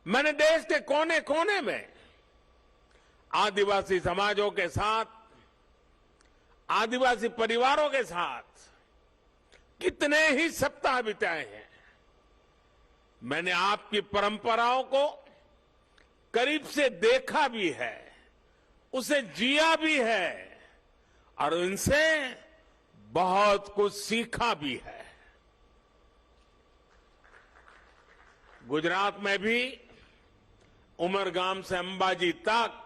मैंने देश के कोने कोने में आदिवासी समाजों के साथ, आदिवासी परिवारों के साथ कितने ही सप्ताह बिताए हैं। मैंने आपकी परंपराओं को करीब से देखा भी है, उसे जिया भी है और इनसे बहुत कुछ सीखा भी है। गुजरात में भी उमरगाम से अंबाजी तक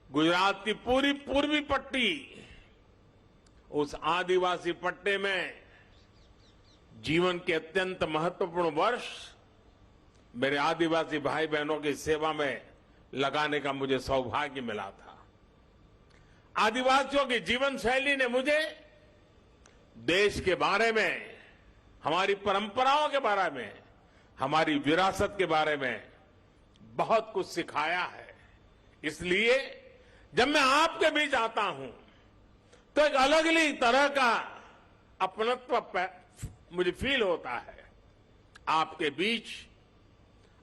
गुजरात की पूरी पूर्वी पट्टी, उस आदिवासी पट्टे में जीवन के अत्यंत महत्वपूर्ण वर्ष मेरे आदिवासी भाई बहनों की सेवा में लगाने का मुझे सौभाग्य मिला था। आदिवासियों की जीवन शैली ने मुझे देश के बारे में, हमारी परंपराओं के बारे में, हमारी विरासत के बारे में बहुत कुछ सिखाया है। इसलिए जब मैं आपके बीच आता हूं तो एक अलग ही तरह का अपनत्व मुझे फील होता है। आपके बीच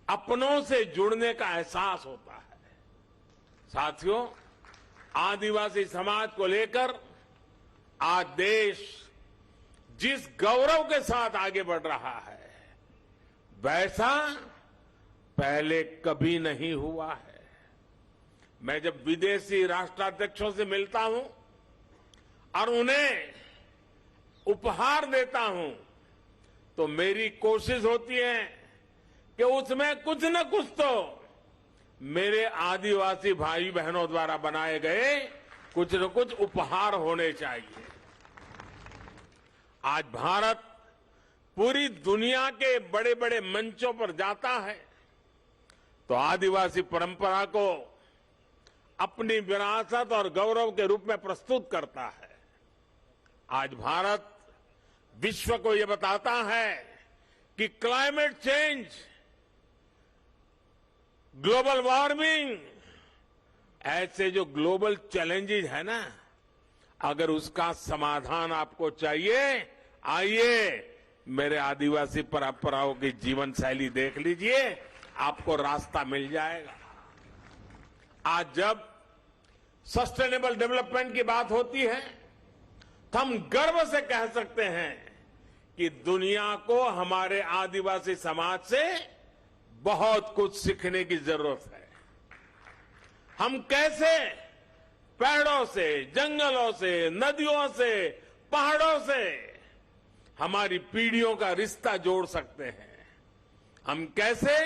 अपनों से जुड़ने का एहसास होता है। साथियों, आदिवासी समाज को लेकर आज देश जिस गौरव के साथ आगे बढ़ रहा है, वैसा पहले कभी नहीं हुआ है। मैं जब विदेशी राष्ट्राध्यक्षों से मिलता हूं और उन्हें उपहार देता हूं, तो मेरी कोशिश होती है कि उसमें कुछ न कुछ तो मेरे आदिवासी भाई बहनों द्वारा बनाए गए कुछ न कुछ उपहार होने चाहिए। आज भारत पूरी दुनिया के बड़े बड़े मंचों पर जाता है तो आदिवासी परंपरा को अपनी विरासत और गौरव के रूप में प्रस्तुत करता है। आज भारत विश्व को यह बताता है कि क्लाइमेट चेंज, ग्लोबल वार्मिंग, ऐसे जो ग्लोबल चैलेंजेस है ना, अगर उसका समाधान आपको चाहिए, आइए मेरे आदिवासी परंपराओं की जीवन शैली देख लीजिए, आपको रास्ता मिल जाएगा। आज जब सस्टेनेबल डेवलपमेंट की बात होती है तो हम गर्व से कह सकते हैं कि दुनिया को हमारे आदिवासी समाज से बहुत कुछ सीखने की जरूरत है। हम कैसे पेड़ों से, जंगलों से, नदियों से, पहाड़ों से हमारी पीढ़ियों का रिश्ता जोड़ सकते हैं। हम कैसे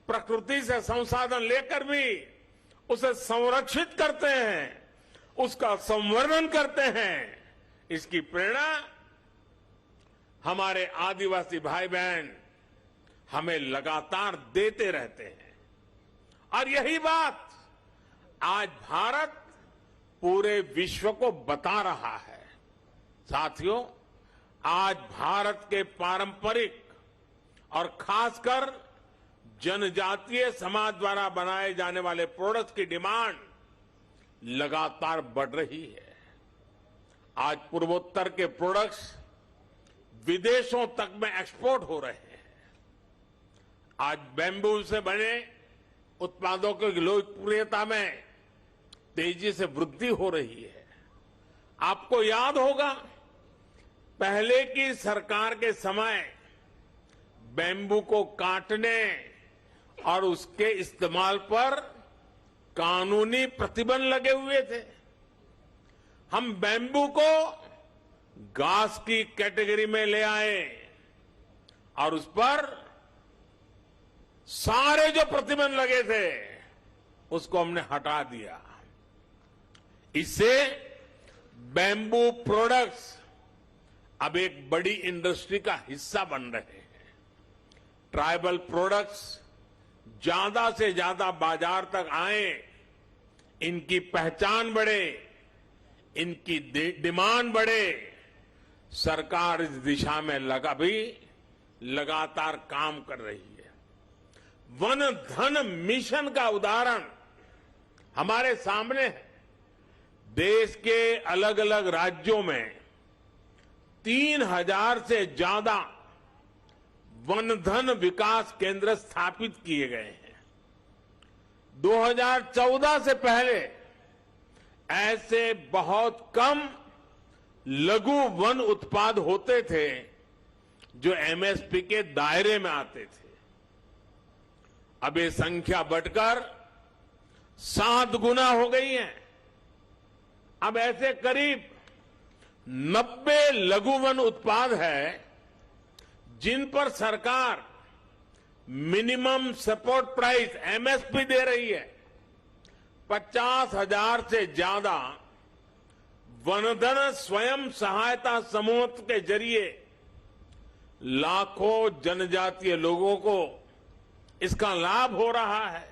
प्रकृति से संसाधन लेकर भी उसे संरक्षित करते हैं, उसका संवर्धन करते हैं, इसकी प्रेरणा हमारे आदिवासी भाई बहन हमें लगातार देते रहते हैं। और यही बात आज भारत पूरे विश्व को बता रहा है। साथियों, आज भारत के पारंपरिक और खासकर जनजातीय समाज द्वारा बनाए जाने वाले प्रोडक्ट्स की डिमांड लगातार बढ़ रही है। आज पूर्वोत्तर के प्रोडक्ट्स विदेशों तक में एक्सपोर्ट हो रहे हैं। आज बैम्बू से बने उत्पादों की लोकप्रियता में तेजी से वृद्धि हो रही है। आपको याद होगा, पहले की सरकार के समय बैम्बू को काटने और उसके इस्तेमाल पर कानूनी प्रतिबंध लगे हुए थे। हम बैम्बू को घास की कैटेगरी में ले आए और उस पर सारे जो प्रतिबंध लगे थे उसको हमने हटा दिया। इससे बैम्बू प्रोडक्ट्स अब एक बड़ी इंडस्ट्री का हिस्सा बन रहे हैं। ट्राइबल प्रोडक्ट्स ज्यादा से ज्यादा बाजार तक आए, इनकी पहचान बढ़े, इनकी डिमांड बढ़े। सरकार इस दिशा में लगातार काम कर रही है। वन धन मिशन का उदाहरण हमारे सामने है। देश के अलग अलग राज्यों में 3000 से ज्यादा वनधन विकास केंद्र स्थापित किए गए हैं। 2014 से पहले ऐसे बहुत कम लघु वन उत्पाद होते थे जो एमएसपी के दायरे में आते थे। अब ये संख्या बढ़कर 7 गुना हो गई है। अब ऐसे करीब 90 लघु वन उत्पाद है जिन पर सरकार मिनिमम सपोर्ट प्राइस एमएसपी दे रही है। 50,000 से ज्यादा वनधन स्वयं सहायता समूह के जरिए लाखों जनजातीय लोगों को इसका लाभ हो रहा है।